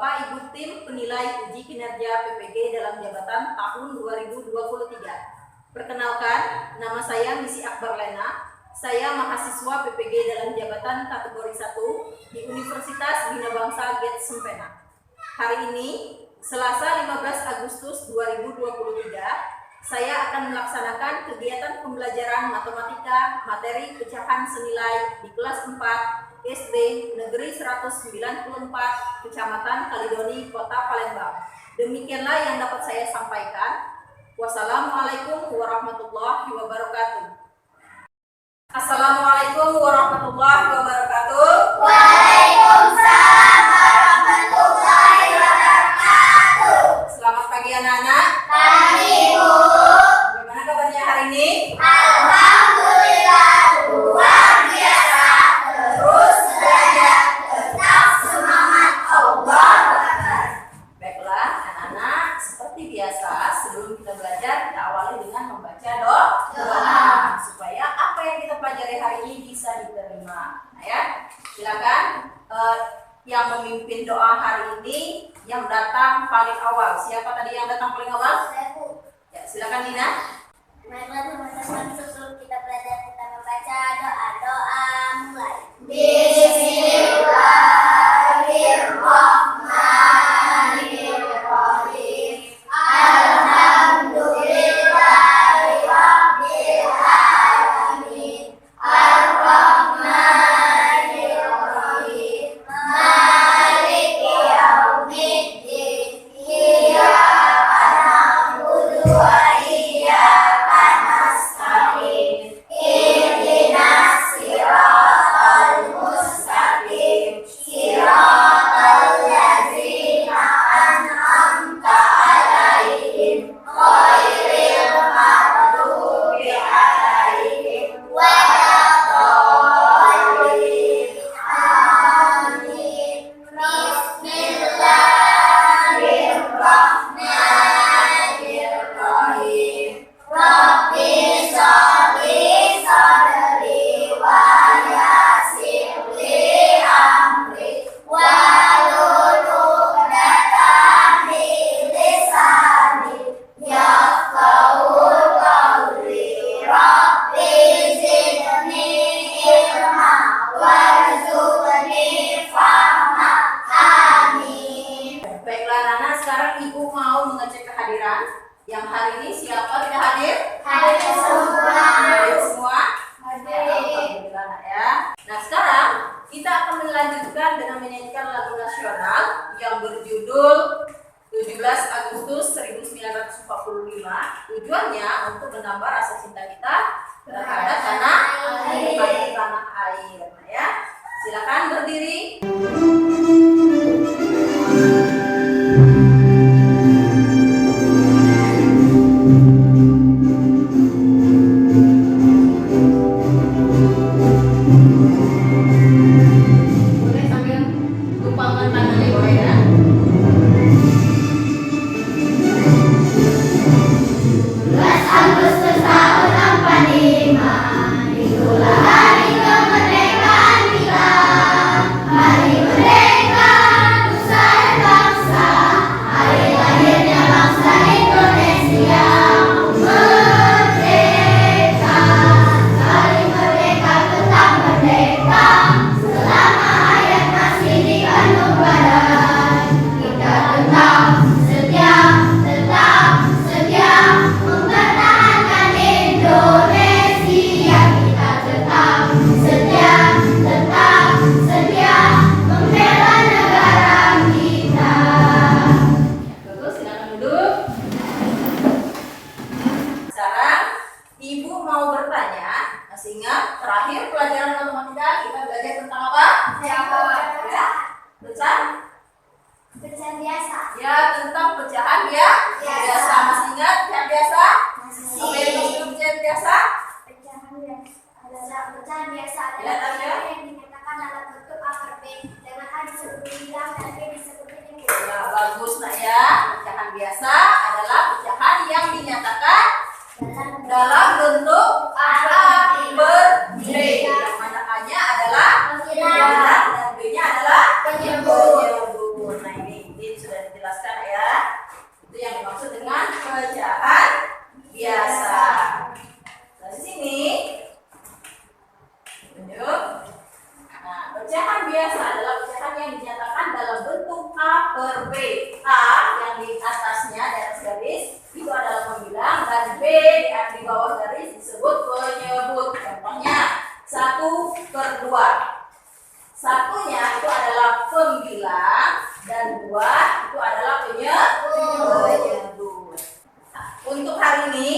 Bapak Ibu tim penilai uji kinerja PPG dalam jabatan tahun 2023. Perkenalkan, nama saya Misi Akbar Lena. Saya mahasiswa PPG dalam jabatan kategori 1 di Universitas Bina Bangsa GET Sempena. Hari ini, Selasa 15 Agustus 2023, saya akan melaksanakan kegiatan pembelajaran matematika materi pecahan senilai di kelas 4 SD Negeri 194 Kecamatan Kalidoni, Kota Palembang. Demikianlah yang dapat saya sampaikan. Wassalamualaikum warahmatullahi wabarakatuh. Assalamualaikum warahmatullahi wabarakatuh. Waalaikumsalam warahmatullahi wabarakatuh. Selamat pagi anak-anak. Pagi, Bu. Bagaimana kabarnya hari ini? Alhamdulillah luar biasa. Terus belajar, tetap semangat. Allah Akbar. Baiklah anak-anak, seperti biasa sebelum kita belajar kita awali dengan membaca doa supaya apa yang kita pelajari hari ini bisa diterima. Nah, ya, silakan yang memimpin doa hari ini yang datang paling awal. Siapa tadi yang datang paling awal? Saya, Bu. Ya, silakan Nina. Baiklah teman-teman, sebelum kita belajar kita membaca doa mulai. Bismillahirrahmanirrahim. Alhamdulillahirabbil alamin. Ar-Rahmanirrahim. Maliki yaumiddin. Iyyaka na'budu wa iyyaka nasta'in. Ihdinas siratal mustaqim. Siratal ladzina an'amta 'alaihim ghairil maghdubi 'alaihim waladdallin. Amin. Bismillahirrahmanirrahim. Rabbi sholli sadri wa yassir li amri wahlul 'uqdatam min lisani yafqahu qawli. Rabbi zidni ilma warzuqni fahma. Amin. Baiklah anak-anak, sekarang Ibu mau mengecek kehadiran. Yang hari ini siapa tidak hadir? Hadir semua. Hadir semua? Hadir. Alhamdulillah, Nak, ya. Nah, sekarang kita akan melanjutkan dengan menyanyikan lagu nasional yang berjudul 17 Agustus 1945. Tujuannya untuk menambah rasa cinta kita terhadap tanah air. Nah, ya. Silakan berdiri. Boleh sambil tumpangkan tangannya, boleh ya. 17 Agustus tahun 45, itulah hari kemerdekaan kita. Hari merdeka nusa dan bangsa, hari lahirnya bangsa Indonesia. Merdeka, hari merdeka tetap merdeka, selama hayat masih dikandung badan. Kita tetap setia mempertahankan Indonesia. Kita tetap setia membela negara kita. Duduk, silakan duduk. Sekarang Ibu mau bertanya. Masih ingat terakhir pelajaran matematika kita belajar tentang apa? Ya, tentang Pecahan biasa. ya tentang pecahan ya biasa. Masih ingat pecahan biasa? Apa yang maksud pecahan biasa? Pecahan biasa Ya, adalah ya. yang dinyatakan dalam bentuk A per B, dengan A disebut bilang dan B disebut ringkih. Ya, bagus Nak ya. Pecahan biasa adalah pecahan yang dinyatakan dalam bentuk A per B. Yang mana A-nya adalah Pengiran. dan B-nya adalah Penyebut. Nah, ini Mungkin sudah dijelaskan ya. Itu yang dimaksud dengan pecahan biasa. Dari sini, tunjuk. Nah, pecahan biasa adalah pecahan yang dinyatakan dalam bentuk A per B. A yang di atasnya di atas garis itu adalah pembilang, dan B di bawah garis disebut penyebut. Contohnya 1/2. Satunya itu adalah pembilang dan 2 itu adalah penyebut. Untuk hari ini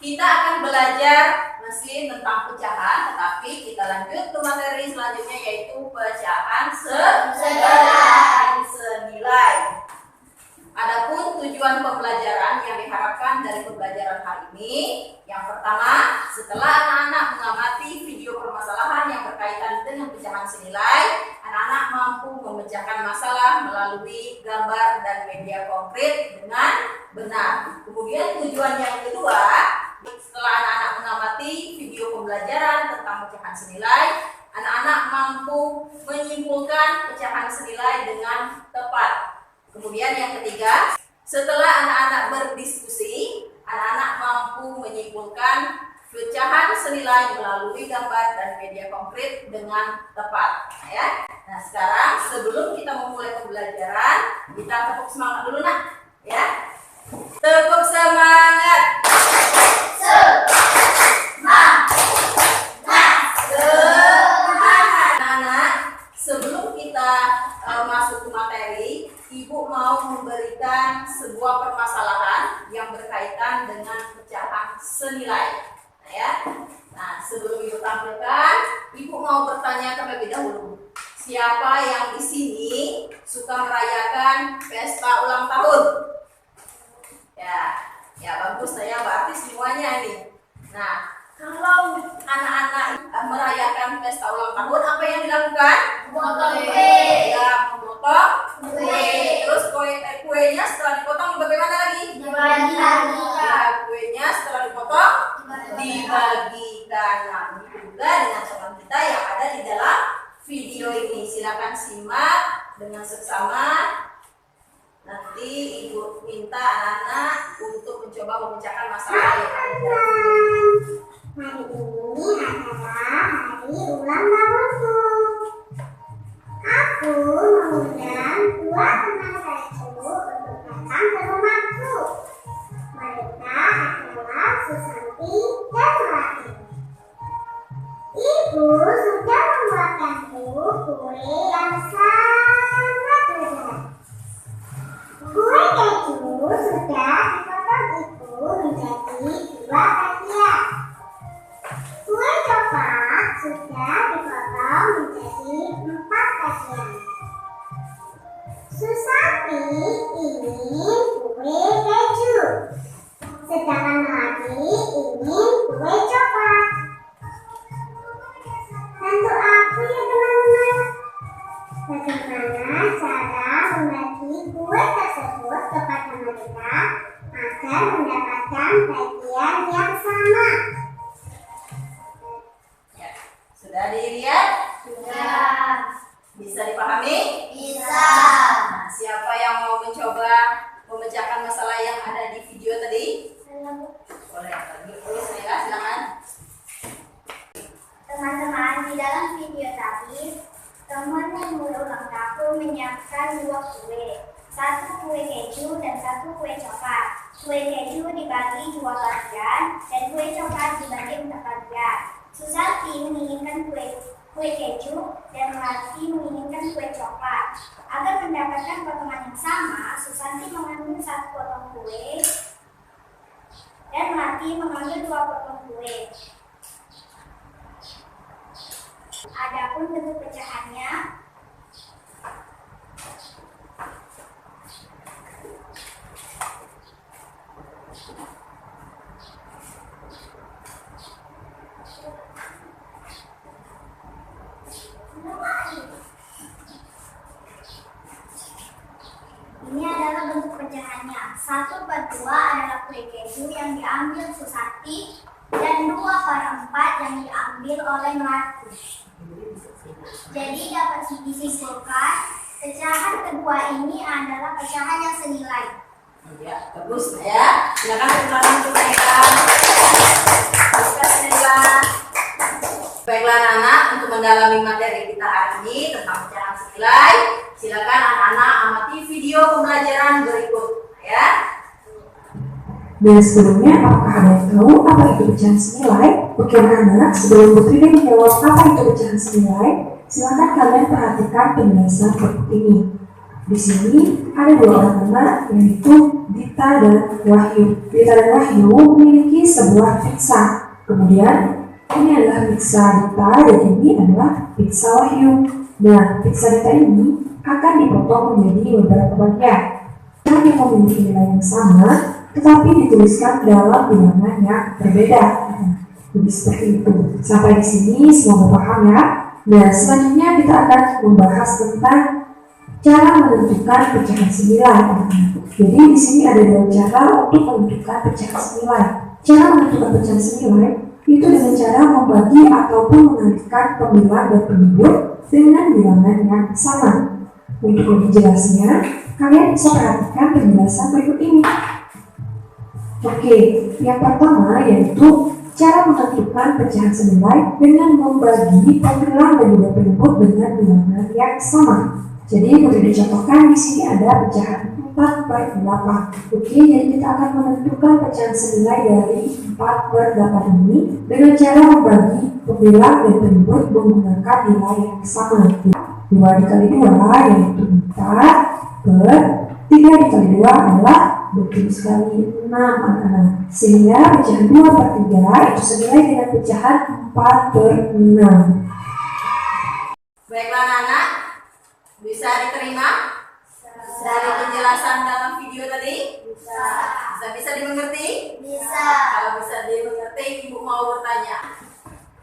kita akan belajar masih tentang pecahan, tetapi kita lanjut ke materi selanjutnya, yaitu pecahan senilai. Adapun tujuan pembelajaran yang diharapkan dari pembelajaran hari ini, yang pertama, setelah anak-anak mengamati video permasalahan yang berkaitan dengan pecahan senilai, anak-anak mampu memecahkan masalah melalui gambar dan media konkret dengan benar. Kemudian tujuan yang kedua, setelah anak-anak mengamati video pembelajaran tentang pecahan senilai, anak-anak mampu menyimpulkan pecahan senilai dengan tepat. Kemudian yang ketiga, setelah anak-anak berdiskusi, anak-anak mampu menyimpulkan pecahan senilai melalui gambar dan media konkret dengan tepat. Ya. Nah, sekarang sebelum kita memulai pembelajaran, kita tepuk semangat dulu nak. Ya. Tepuk semangat. Anak-anak, sebelum kita masuk ke materi, Ibu mau memberikan sebuah permasalahan yang berkaitan dengan pecahan senilai. Nah, sebelum Ibu tampilkan, Ibu mau bertanya terlebih dahulu. Siapa yang di sini suka merayakan pesta ulang tahun? Ya bagus, saya berarti semuanya nih. Nah, kalau anak-anak merayakan pesta ulang tahun, apa yang dilakukan? Memotong kue. Ya, memotong kue. Terus kuenya setelah dipotong bagaimana lagi? Dibagikan. Ya, kuenya setelah dipotong dibagikan. Nah, begitu juga dengan teman kita yang ada di dalam video ini. Silakan simak dengan seksama. Nanti Ibu minta anak-anak untuk mencoba memecahkan masalah yang ada di dalam video ini. Hari ini adalah hari ulang tahunku. Aku mengundang 2 teman baikku untuk datang ke rumahku. Mereka adalah Susanti dan Melati. Ibu sudah membuatkanku kue yang sangat lezat. Kue keju sudah dipotong ibu menjadi 2 bagian. Kue coklat sudah dipotong menjadi 4 bagian. Susanti ingin kue keju, sedangkan Melati ingin kue coklat. Bantu aku ya teman-teman. Bagaimana cara membagi kue tersebut kepada mereka agar mendapatkan bagian yang sama? Sudah dilihat? Sudah. Bisa dipahami? Bisa. Nah, siapa yang mau mencoba memecahkan masalah yang ada di video tadi? Boleh, saya silakan. Teman-teman, di dalam video tadi, teman yang berulang tahun menyiapkan 2 kue. 1 kue keju dan 1 kue coklat. Kue keju dibagi 2 bagian dan kue coklat dibagi 4 bagian. Susanti menginginkan kue keju dan Melati menginginkan kue coklat. Agar mendapatkan potongan yang sama, Susanti mengambil 1 potong kue dan Melati mengambil 2 potong kue. Adapun bentuk pecahannya, ini adalah bentuk pecahannya. 1/2 adalah kue keju yang diambil Susanti dan 2/4 yang diambil oleh Melati. Jadi dapat disimpulkan Pecahan kedua ini adalah pecahan yang senilai. Ya, bagus ya. Silakan teman-teman untuk naikkan. Teruskan senilai. Baiklah anak-anak, untuk mendalami materi kita hari ini tentang pecahan senilai, silakan anak-anak amati video pembelajaran berikut ya. Dan sebelumnya, apakah ada yang tahu apa itu pecahan senilai? Oke anak-anak, sebelum Putri menjawab apa itu pecahan senilai, silakan kalian perhatikan penjelasan berikut ini. Di sini ada dua orang anak, yaitu Dita dan Wahyu. Dita dan Wahyu memiliki sebuah pizza. Kemudian ini adalah pizza Dita dan ini adalah pizza Wahyu. Nah, pizza Dita ini akan dipotong menjadi beberapa bagian yang memiliki nilai yang sama, tetapi dituliskan dalam bilangan yang berbeda. Jadi seperti itu. Sampai di sini semoga paham ya. Nah, selanjutnya kita akan membahas tentang cara menentukan pecahan senilai. Jadi di sini ada dua cara untuk menentukan pecahan senilai. Cara menentukan pecahan senilai itu dengan cara membagi ataupun mengalihkan pembilang dan penyebut dengan bilangan yang sama. Untuk lebih jelasnya, kalian bisa perhatikan penjelasan berikut ini. Oke, yang pertama yaitu cara menentukan pecahan senilai dengan membagi pembilang dan juga penyebut dengan bilangan yang sama. Jadi boleh dicontohkan di sini ada pecahan 4/8. Oke, jadi kita akan menentukan pecahan senilai dari 4/8 ini dengan cara membagi pembilang dan penyebut menggunakan nilai yang sama. 2 dikali 2 yaitu 4 per 3 dikali 2 adalah 20 kali 6 anak-anak. Sehingga pecahan 2/3 itu senilai dengan pecahan 4/6. Baiklah anak-anak, bisa diterima dari penjelasan dalam video tadi? Bisa dimengerti? Bisa. Kalau bisa dimengerti, ibu mau bertanya.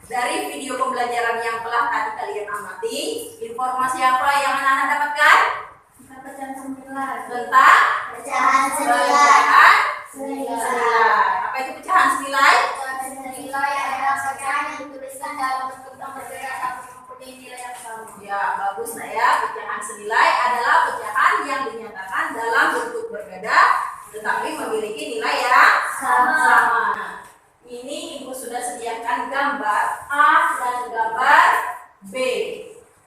Dari video pembelajaran yang telah tadi kalian amati, informasi apa yang anak-anak dapatkan? Pecahan senilai. Tentang Pecahan senilai. pecahan Senilai. senilai. Apa itu pecahan senilai? Pecahan senilai adalah pecahan yang dituliskan dalam bentuk yang berbeda tapi mempunyai nilai yang sama. Ya, bagus nak ya. Pecahan senilai adalah pecahan yang dinyatakan dalam bentuk berbeda tetapi memiliki nilai yang sama. Ini ibu sudah sediakan gambar A dan gambar B.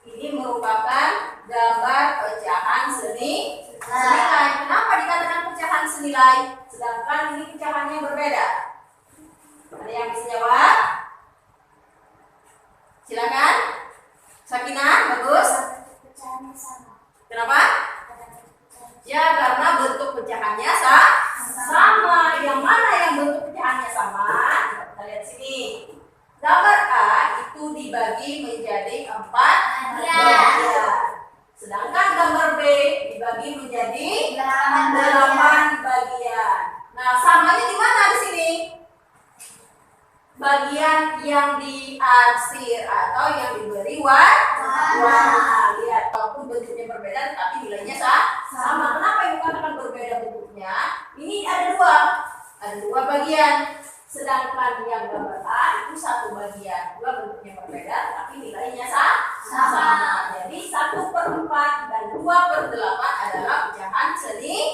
Ini merupakan gambar pecahan senilai. Kenapa dikatakan pecahan senilai? Sedangkan ini pecahannya berbeda. Ada yang bisa jawab? Silakan. Sakinah, bagus. Pecahannya sama. Kenapa? Ya, karena bentuk pecahannya sama. Yang mana yang bentuk pecahannya sama? Kita lihat sini. Gambar A itu dibagi menjadi 4 bagian. Sedangkan gambar B dibagi menjadi 8 bagian. Nah, samanya di mana di sini? Bagian yang diarsir atau yang diberi warna. Lihat, walaupun bentuknya berbeda tapi nilainya sama. Kenapa yang dikatakan berbeda bentuknya? Ini ada dua bagian. Sedangkan yang gambar A itu 1 bagian. Dua bentuknya berbeda tapi nilainya sama. Jadi 1/4 dan 2/8 adalah pecahan senilai.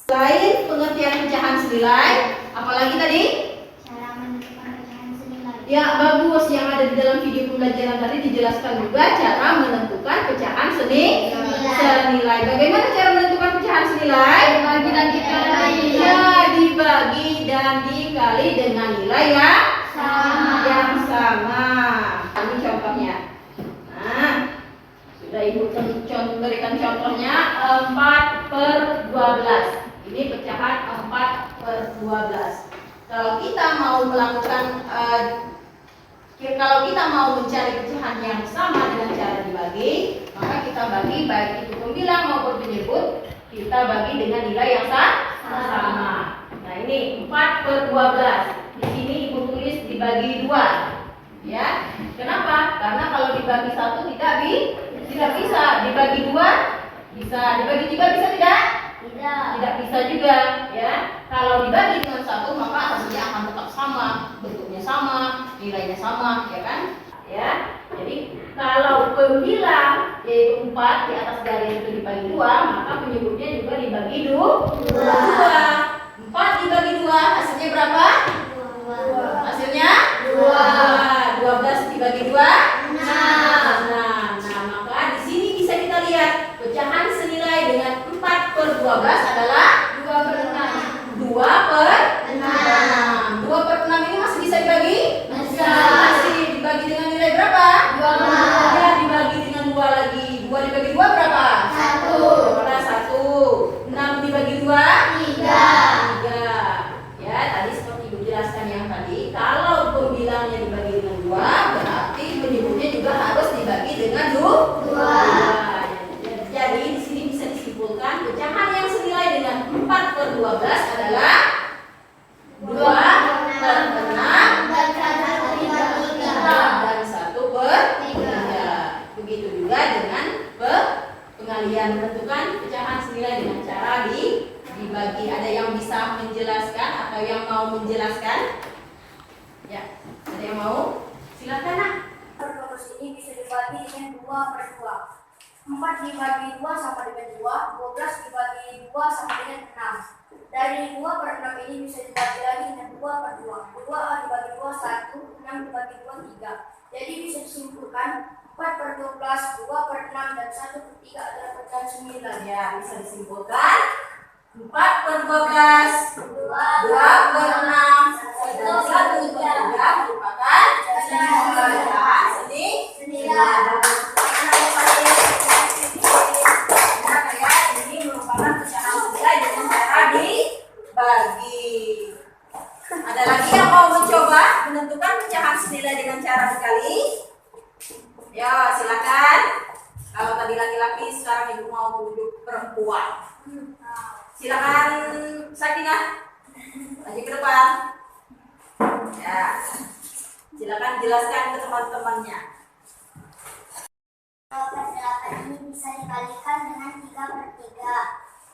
Selain pengertian pecahan senilai, apalagi tadi? Cara menentukan pecahan senilai. Ya, bagus. Yang ada di dalam video pembelajaran tadi dijelaskan juga cara menentukan pecahan senilai. Bagaimana cara menentukan pecahan senilai? Dibagi dan dikali. Ya, dibagi dan dikali dengan nilai yang sama. Ini contohnya. Nah, sudah ibu berikan contohnya 4/12. Ini pecahan 4/12. Kalau kita mau mencari pecahan yang sama dengan cara dibagi, maka kita bagi baik itu pembilang maupun penyebut, kita bagi dengan nilai yang sama. Nah, ini 4/12. Di sini ibu tulis dibagi 2. Ya. Kenapa? Karena kalau dibagi 1 tidak bisa. Dibagi 2 bisa. Dibagi 3 bisa tidak? Tidak bisa juga, ya. Kalau dibagi dengan 1 maka hasilnya akan tetap sama, bentuknya sama, nilainya sama, ya kan? Ya. Jadi Kalau pembilang yaitu 4 di atas garis itu dibagi 2, maka penyebutnya juga dibagi 2. 4 dibagi 2 hasilnya berapa? 2. Hasilnya 2. 12 dibagi 2 6. Nah, maka di sini bisa kita lihat pecahan senilai dengan 4/12 adalah 2/6. 2/6. 2/6 ini masih bisa dibagi? Masih dibagi dengan nilai berapa? 12. Ya, dibagi dengan 2 lagi. 2 dibagi 2 berapa? 1. Berapa? 1. 6 dibagi 2? 3. Ya, tadi seperti Ibu jelaskan yang tadi, kalau pembilangnya dibagi dengan 2, berarti penyebutnya juga harus dibagi dengan 2. Jadi di sini bisa disimpulkan pecahan yang senilai dengan 4/12 adalah 2/6 dan 1/3. Begitu juga dengan pengalian, menentukan pecahan senilai dengan cara dibagi. Ada yang bisa menjelaskan atau yang mau menjelaskan? Ya, ada yang mau? Silakan, Nak. Rumus ini bisa dibagi dengan 2/2. 4 dibagi 2 sama dengan 2, 12 dibagi 2 sama dengan 6. Dari 2/6 ini bisa dibagi lagi dengan 2/2. 2 dibagi 2 1, 6 dibagi 2 3. Jadi bisa disimpulkan 4/12, 2/6 dan 1/3 adalah pecahan 9. Ya, bisa disimpulkan 4/12, 2/6 dan 1/3 merupakan pecahan senilai. Ini merupakan pecahan senilai dengan cara dibagi. Ada lagi yang mau mencoba menentukan pecahan senilai dengan cara dikali? Ya, silakan. Kalau tadi laki-laki, sekarang Ibu mau tunjuk perempuan. Silakan, Sakinah. Maju ke depan. Ya. Silakan jelaskan ke teman-temannya. 2/8 ini bisa dikalikan dengan 3/3,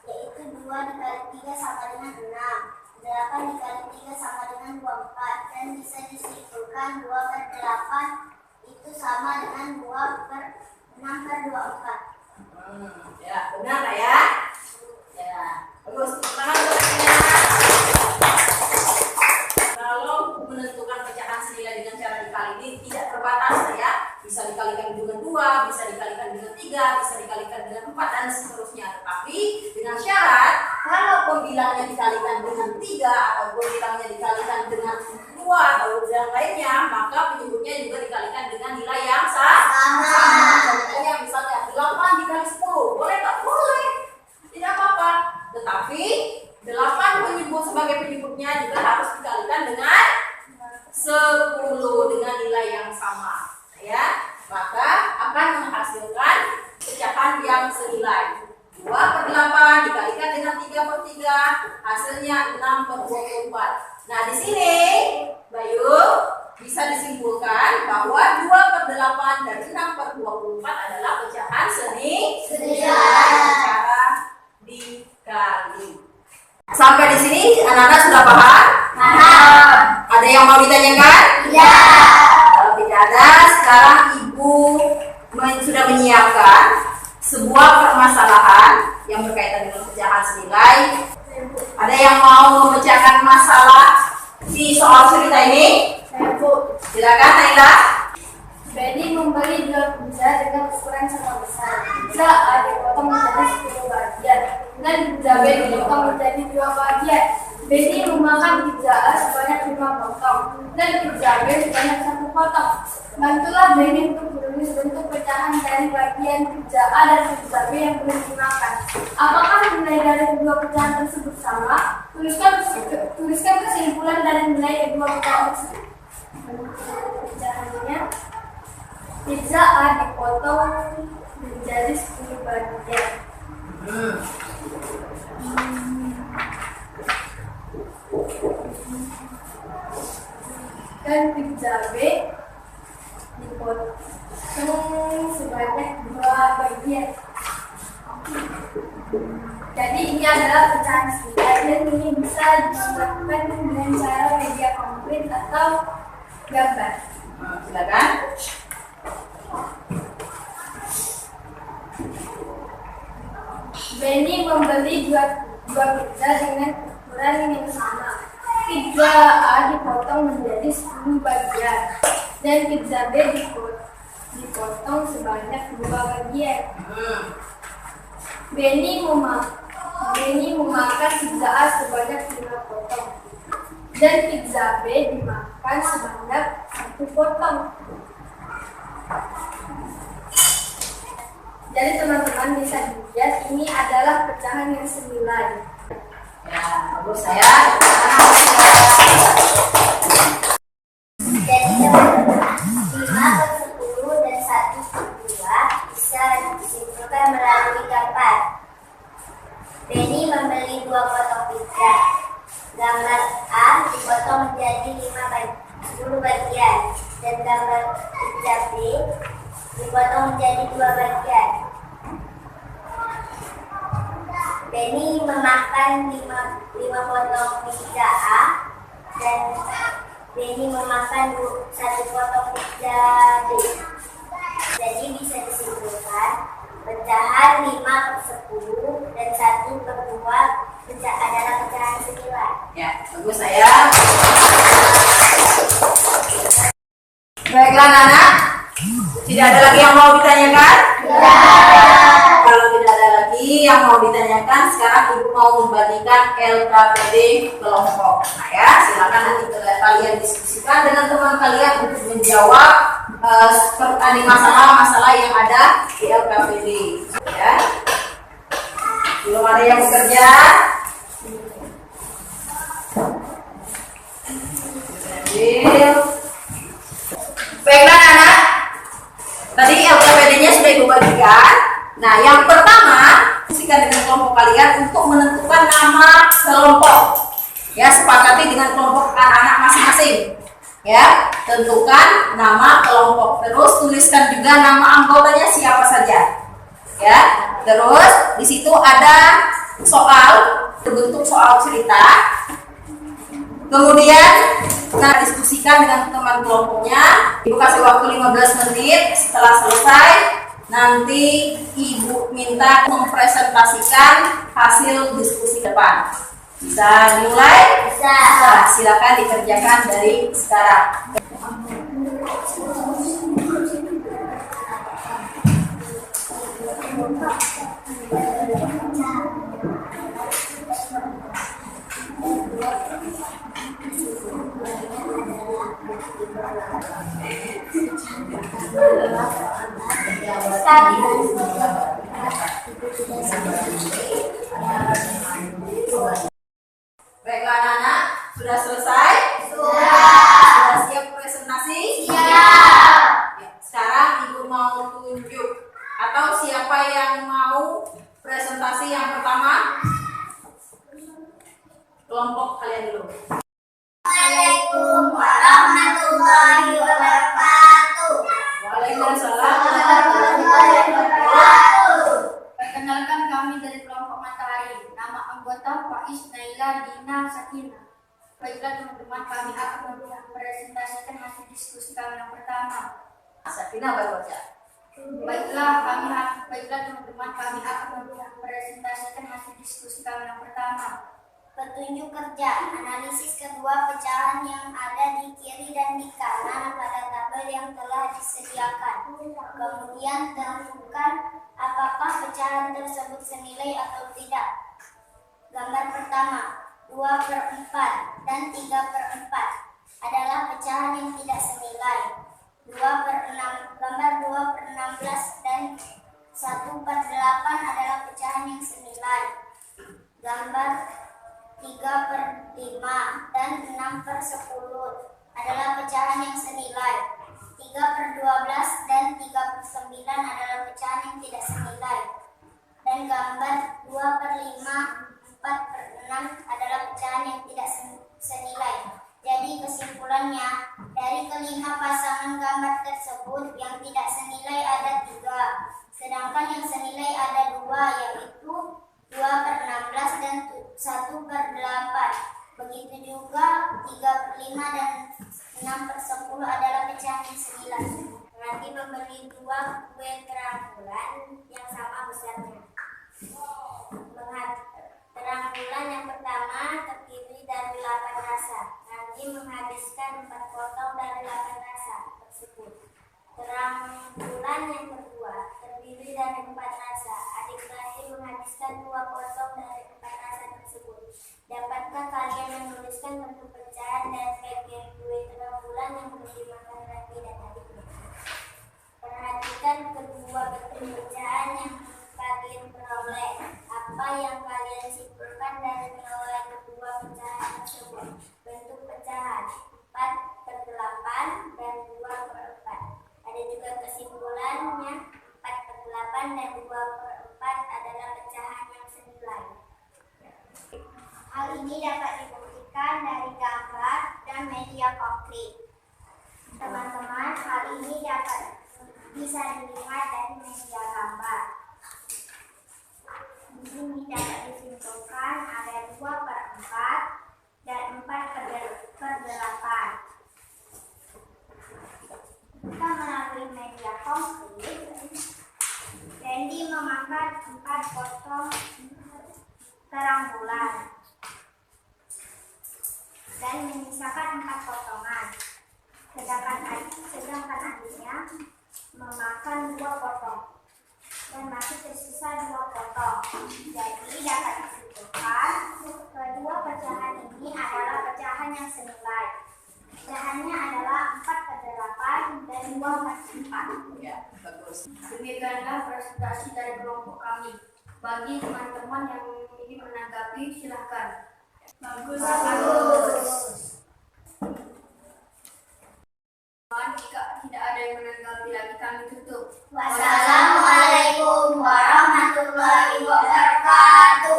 yaitu 2 dikali 3 sama dengan 6. 8 dikali 3 sama dengan 24, dan bisa disimpulkan 2/8 itu sama dengan 2/6/24. Ya, benar nggak ya? Ya, bagus. Tangan untuk kalau menentukan pecahan senilai dengan cara dikali ini tidak terbatas ya. Bisa dikalikan dengan 2, bisa dikalikan dengan 3, bisa dikalikan dengan 4 dan seterusnya. Tetapi dengan syarat kalau pembilangnya dikalikan dengan 3 atau pembilangnya dikalikan dengan 2 atau yang lainnya, maka penyebutnya juga dikalikan dengan nilai yang sama. Contohnya misalnya 8 dikali 10, boleh nggak? Boleh, tidak apa-apa. Tetapi 8 penyebut sebagai penyebutnya juga harus dikalikan dengan 10 dengan nilai yang sama. Ya, maka akan menghasilkan pecahan yang senilai 2/8 dikalikan dengan 3/3, hasilnya 6/24. Nah, di sini Bayu bisa disimpulkan bahwa 2/8 dan 6/24 adalah pecahan senilai cara dikali. Sampai di sini anak-anak sudah paham? Paham. Ada yang mau ditanyakan? Ya. Kalau tidak ada, sekarang Ibu sudah menyiapkan sebuah permasalahan yang berkaitan dengan pecahan senilai. Ada yang mau memecahkan masalah di soal cerita ini? Bu. Silakan, Naila. Benny membeli 2 pizza dengan ukuran sama besar. Pizza A dipotong menjadi 10 bagian dan pizza B dipotong menjadi 2 bagian. Benny memakan pizza A sebanyak 5 potong dan pizza B sebanyak 1 potong. Bantulah Benny untuk menulis bentuk pecahan dari bagian pizza A dan pizza B yang belum dimakan. Apakah nilai dari kedua pecahan tersebut sama? Tuliskan kesimpulan dari nilai kedua pecahan tersebut. Pecahannya, pizza A dipotong menjadi 10 bagian. Dan pizza B dipotong sebanyak 2 bagian. Jadi ini adalah pecahan senilai dan ini bisa dilakukan dengan cara media konkret atau gambar. Silakan. Benny membeli dua pizza dengan ukuran yang sama. Pizza A dipotong menjadi 10 bagian dan pizza B dipotong sebanyak 2 bagian. Benny memakan pizza A sebanyak 5 potong dan pizza B dimakan sebanyak 1 potong. Jadi teman-teman bisa dilihat ini adalah pecahan yang senilai. Ya, bagus saya. Jadi teman-teman 5/10 dan 1/2 bisa disimpulkan melalui gambar. Benny membeli 2 potong pizza. Gambar A dipotong menjadi 10 bagian dan gambar pizza B dipotong menjadi 2 bagian. Benny memakan 5 potong pizza A dan Benny memakan 1 potong pizza B. Jadi bisa disimpulkan pecahan 5/10 dan 1/2 adalah pecahan senilai. Ya, bagus saya. Baiklah anak, tidak ada lagi yang mau ditanyakan? Kalau tidak ada lagi yang mau ditanyakan, sekarang ibu mau membagikan LKPD kelompok. Nah ya, silakan nanti kalian diskusikan dengan teman kalian untuk menjawab seperti masalah-masalah yang ada di LKPD. Ya, belum ada yang bekerja. Baiklah anak, tadi LKPD-nya sudah ibu bagikan. Nah, yang pertama, diskusikan dengan kelompok kalian untuk menentukan nama kelompok. Ya, sepakati dengan kelompok anak-anak masing-masing. Ya, tentukan nama kelompok. Terus tuliskan juga nama anggotanya siapa saja. Ya, terus di situ ada soal berbentuk soal cerita. Kemudian kita diskusikan dengan teman kelompoknya. Ibu kasih waktu 15 menit. Setelah selesai, nanti ibu minta mempresentasikan hasil diskusi depan. Bisa dimulai? Bisa. Nah, silakan dikerjakan dari sekarang. Baiklah anak-anak, sudah selesai? Sudah siap presentasi? Siap. Ya, sekarang ibu mau tunjuk atau siapa yang mau presentasi yang pertama? Kelompok kalian dulu. Assalamualaikum warahmatullahi wabarakatuh. Waalaikumsalam. Perkenalkan kami dari kelompok Matahari. Nama anggota Faiz, Naila, Dina, Sakina. Baiklah teman-teman, kami akan mempresentasikan hasil diskusi kami yang pertama. Sakina baru baca. Baiklah teman-teman, kami akan mempresentasikan hasil diskusi kami yang pertama. Petunjuk kerja, analisis kedua pecahan yang ada di kiri dan di kanan pada tabel yang telah disediakan. Kemudian tentukan apakah pecahan tersebut senilai atau tidak. Gambar pertama, 2/4 dan 3/4 adalah pecahan yang tidak senilai. 2/6, gambar 2/16 dan 1/8 adalah pecahan yang senilai. Gambar 3/5 dan 6/10 adalah pecahan yang senilai. 3/12 dan 3/9 adalah pecahan yang tidak senilai. Dan gambar 2/5, 4/6 adalah pecahan yang tidak senilai. Jadi kesimpulannya, dari kelima pasangan gambar tersebut yang tidak senilai ada 3, sedangkan yang senilai ada 2, yaitu 2/16 dan 1/8. Begitu juga 3/5 dan 6/10 adalah pecahan yang senilai. Nanti membeli 2 kue kerangulan yang sama besarnya. menghabiskan 4 potong dari 8 rasa tersebut. Terang bulan yang kedua terdiri dari 4 rasa. Adik terakhir menghabiskan 2 potong dari 4 rasa tersebut. Dapatkah kalian menuliskan bentuk pecahan dan bagian kue terang bulan yang belum dimakan Raffi dan adiknya? Perhatikan kedua bentuk pecahan yang kalian peroleh. Apa yang kalian simpulkan dari nilai kedua pecahan tersebut? Bentuk pecahan 4/8 dan 2/4. Ada juga kesimpulannya 4/8 dan 2/4 adalah pecahan yang senilai. Hal ini dapat dibuktikan dari gambar dan media konkret. Teman-teman, hal ini dapat bisa dilihat dari media gambar. Di sini dapat disimpulkan ada 2/4 dan 4/8. Kita melalui media konkret, Randy memakan 4 potong terang bulan dan menyisakan 4 potongan. Sedangkan adiknya memakan 2 potong dan masih tersisa 2 potong. Jadi dapat disimpulkan kedua pecahan ini adalah pecahan yang senilai. Pecahannya adalah 4/8 dan 2/4. Ya, bagus. Demikianlah presentasi dari kelompok kami. Bagi teman-teman yang ingin menanggapi, silahkan. Bagus. Jika tidak ada yang menanggapi lagi, kami tutup. Wassalamualaikum warahmatullahi wabarakatuh.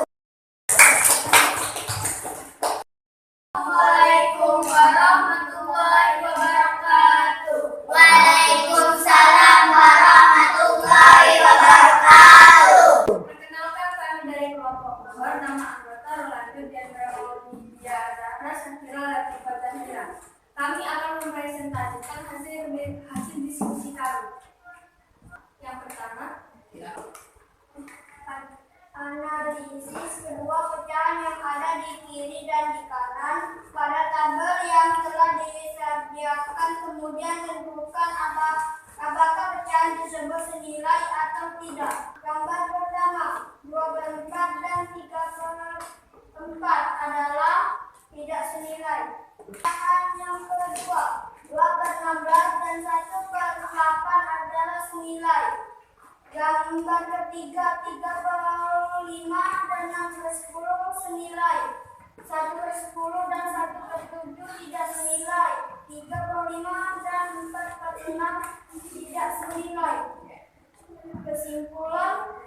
Assalamualaikum warahmatullahi wabarakatuh. Waalaikumsalam warahmatullahi wabarakatuh. Perkenalkan, kami dari kelompok nomor, nama anggota Rolando Diandra Olivia Zahra Syakira Latifah Zahira. Kami akan mempresentasikan hasil diskusi kami. Yang pertama, analisis kedua pecahan yang ada di kiri dan di kanan. Pada tabel yang telah disediakan, kemudian tentukan apakah pecahan tersebut senilai atau tidak. Gambar pertama, 2/4 dan 3/4 adalah tidak senilai. Pecahan yang kedua, 2/16 dan 1/8 adalah senilai. Gambar ketiga, 3/5 dan 6/10 senilai. 1/10 dan 1/7 tidak senilai. 3/5 dan 4/6 tidak senilai. Kesimpulan,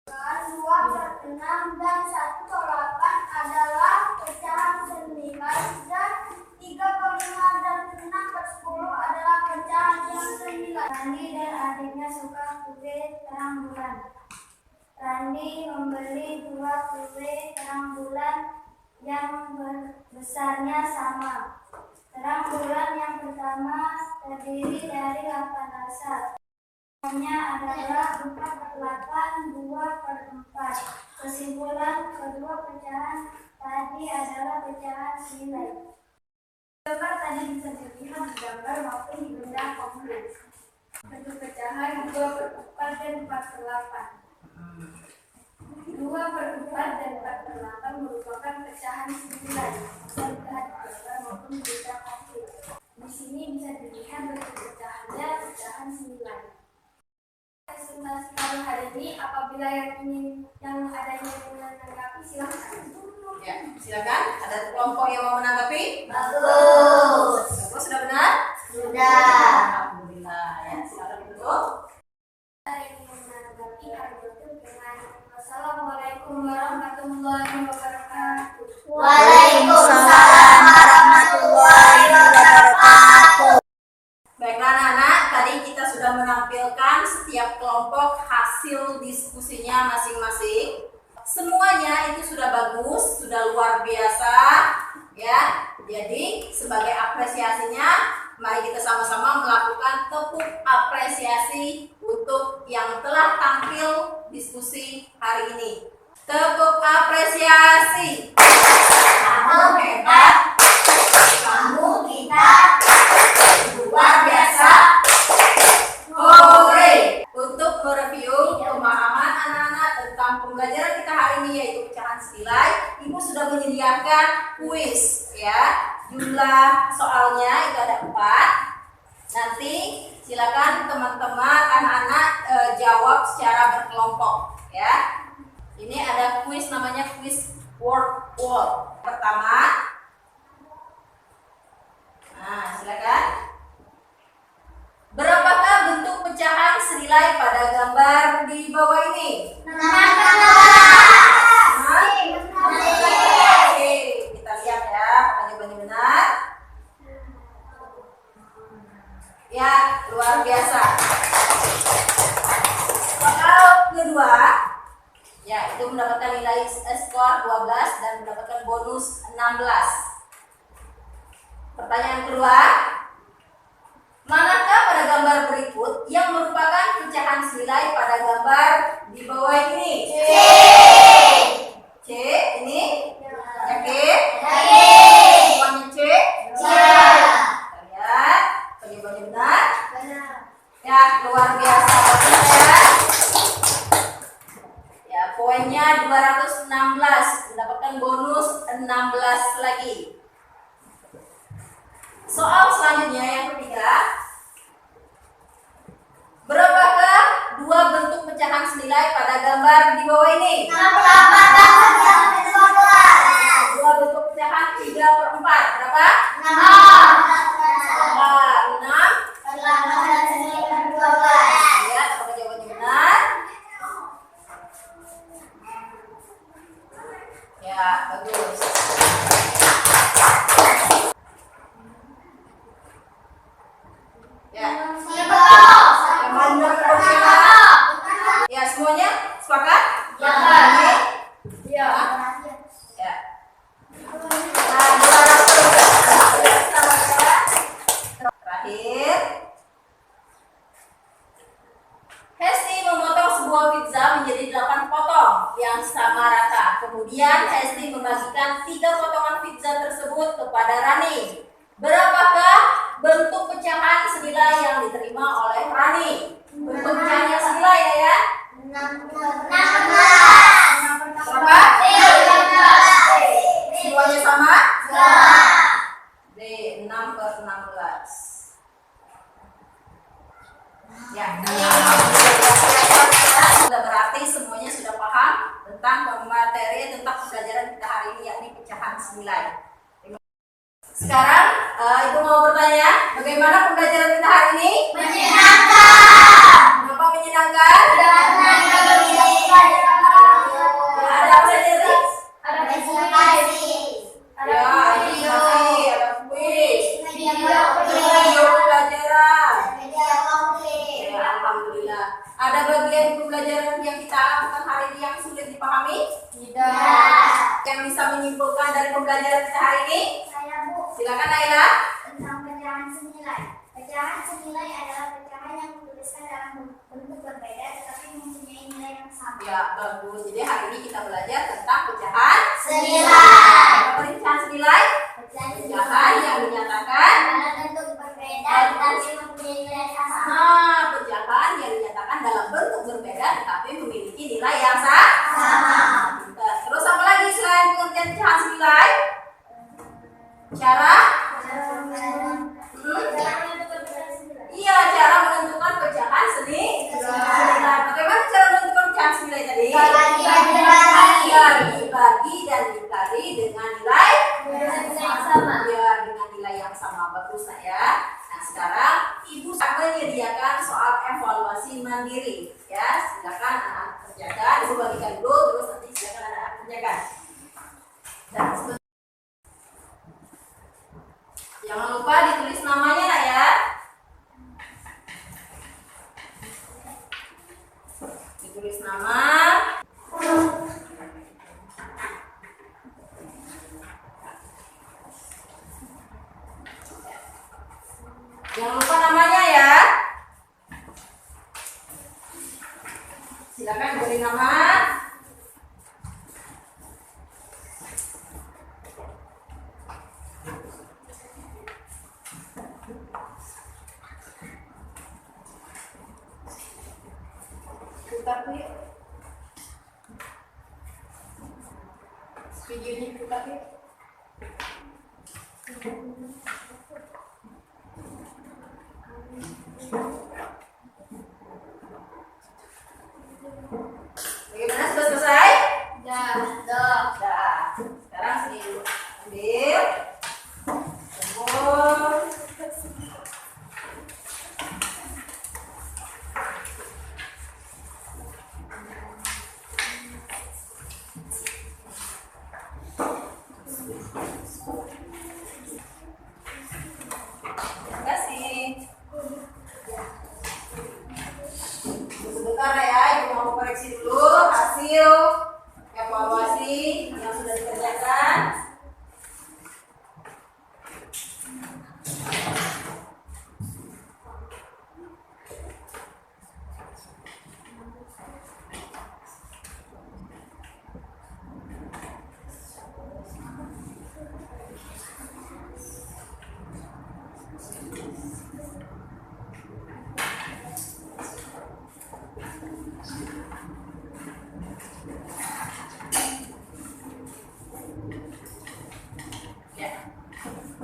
2/6 dan 1/8 adalah pecahan senilai dan 3/5 dan 6/10 adalah pecahan yang senilai. Randi dan adiknya suka kue terang bulan. Randi membeli 2 kue terang bulan yang besarnya sama. Terang bulan yang pertama terdiri dari 8 rasa. Pecahannya adalah 4/8, 2/4. Kesimpulan, kedua pecahan tadi adalah pecahan senilai. gambar tadi bisa dilihat di gambar maupun di benda konkret. Bentuk pecahan 2/4 dan 4/8. 2/4 dan 4/8 merupakan pecahan senilai. Bisa dilihat di gambar maupun di benda konkret. Di sini bisa dilihat bentuk pecahannya pecahan senilai. Presentasi kami hari ini, apabila yang ada yang menanggapi, silahkan. Ya, silakan. Ada kelompok yang mau menanggapi? Bagus. Bagus, sudah benar? Sudah. Alhamdulillah. Ya, silakan ditutup. Hari ini menanggapi ada tutup dengan Assalamualaikum warahmatullahi wabarakatuh. Waalaikumsalam warahmatullahi wabarakatuh. Baiklah anak-anak, tadi kita sudah menampilkan setiap kelompok hasil diskusinya masing-masing. Semuanya itu sudah bagus, sudah luar biasa, ya. Jadi sebagai apresiasinya, mari kita sama-sama melakukan tepuk apresiasi untuk yang telah tampil diskusi hari ini. Tepuk apresiasi. Kamu hebat. kamu kita luar biasa. Hore! Untuk mereview pemahaman anak-anak tentang pembelajaran kita hari ini yaitu pecahan senilai, Ibu sudah menyediakan kuis ya. Jumlah soalnya itu ada 4. Nanti silakan teman-teman anak-anak jawab secara berkelompok ya. Ini ada kuis namanya kuis word word. Pertama, nah silakan. Berapakah bentuk pecahan senilai pada gambar di bawah ini? Oke, kita lihat ya, apakah jawabannya benar? Ya, luar biasa. Soal kedua, ya itu mendapatkan nilai skor 12 dan mendapatkan bonus 16. Pertanyaan kedua, manakah pada gambar berikut yang merupakan pecahan senilai pada gambar di bawah ini? C, ini? Yakin? Semuanya C? Kita lihat, jawabannya benar? Ya, luar biasa ya. Ya, poinnya 216, mendapatkan bonus 16 lagi. Soal selanjutnya yang ketiga, berapakah 2 bentuk pecahan senilai pada gambar di bawah ini? 2 bentuk pecahan 3/4, berapa? 6. Lihat apakah jawabannya benar? Ya, bagus. Ya. Ya, semuanya sepakat? Ya. Ya. Terakhir, Hesti memotong sebuah pizza menjadi 8 potong yang sama rata. Kemudian Hesti membagikan 3 potongan pizza tersebut kepada Rani. Berapakah bentuk pecahan senilai yang diterima oleh Rani? Bentuk pecahan yang senilai ya? Berapa? Semuanya sama? D, 6/16. Ya, sudah berarti semuanya sudah paham tentang materi tentang pembelajaran kita hari ini yakni pecahan senilai. Sekarang Ibu mau bertanya, bagaimana pembelajaran kita hari ini? Menyenangkan. Kenapa menyenangkan? Ada apa saja tadi? Ya, animasi, ada kuis, video pembelajaran. Ya, alhamdulillah. Ada bagian pembelajaran yang kita lakukan hari ini yang sulit dipahami? Tidak. Yang bisa menyimpulkan dari pembelajaran kita hari ini? Saya Bu, Silakan Naila. tentang pecahan senilai. Pecahan senilai adalah pecahan yang dituliskan dalam bentuk berbeda tetapi mempunyai nilai yang sama. Ya, bagus. Jadi hari ini kita belajar tentang pecahan Senilai. Apa tadi pecahan senilai? Pecahan yang dinyatakan. Dalam bentuk berbeda tetapi mempunyai nilai yang sama. Nah, pecahan yang dinyatakan dalam bentuk berbeda tetapi memiliki nilai yang sama. Terus apa lagi selain pengertian pecahan senilai? Cara? Iya, cara menentukan pecahan senilai. Bagaimana cara menentukan pecahan senilai tadi? Dibagi dan dikali dengan nilai yang sama. Ya, dengan nilai yang sama. Bagus ya. Nah, sekarang Ibu akan menyediakan soal evaluasi mandiri. Ya, silakan anak kerjakan. Ibu bagikan dulu, terus nanti silakan anak kerjakan. Dan jangan lupa ditulis namanya nak ya. Ditulis nama. Jangan lupa namanya ya. Silakan beri nama. putar yuk. Videonya putar yuk. Bagaimana, sudah selesai? Sudah. Sekarang sini dulu. Ambil. Kumpul. Terima kasih. Sebentar ya, Ibu mau koreksi dulu hasil evaluasi yang sudah dikerjakan.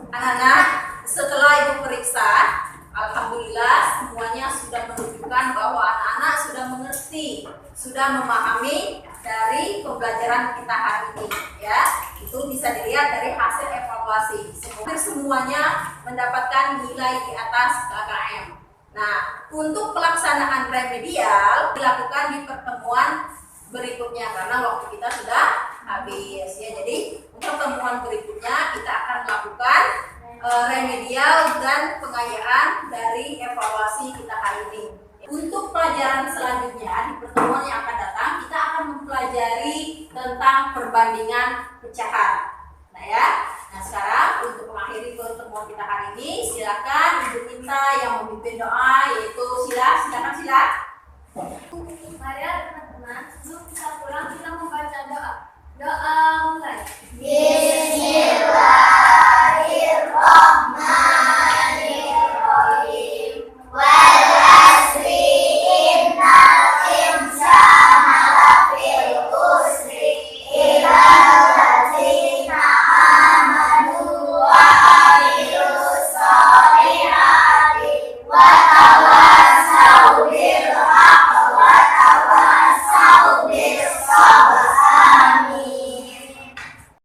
Anak-anak, setelah Ibu periksa, alhamdulillah semuanya sudah menunjukkan bahwa anak-anak sudah mengerti, sudah memahami dari pembelajaran kita hari ini, ya. Itu bisa dilihat dari hasil evaluasi. Semuanya mendapatkan nilai di atas KKM. Nah, untuk pelaksanaan remedial dilakukan di pertemuan berikutnya karena waktu kita sudah habis, ya. Jadi pertemuan berikutnya kita akan melakukan remedial dan pengayaan dari evaluasi kita hari ini. Untuk pelajaran selanjutnya di pertemuan yang akan datang kita akan mempelajari tentang perbandingan pecahan. Nah ya, nah sekarang untuk mengakhiri pertemuan kita hari ini silakan Ibu Minta yang memimpin doa, yaitu silakan. Mari teman-teman, sebelum kita pulang kita membaca doa. Doa mulai. Bismillahirrahmanirrahim. Wal asri innal insana lafil khusri illa allazina amanu wa amilus solihati wa tawassaw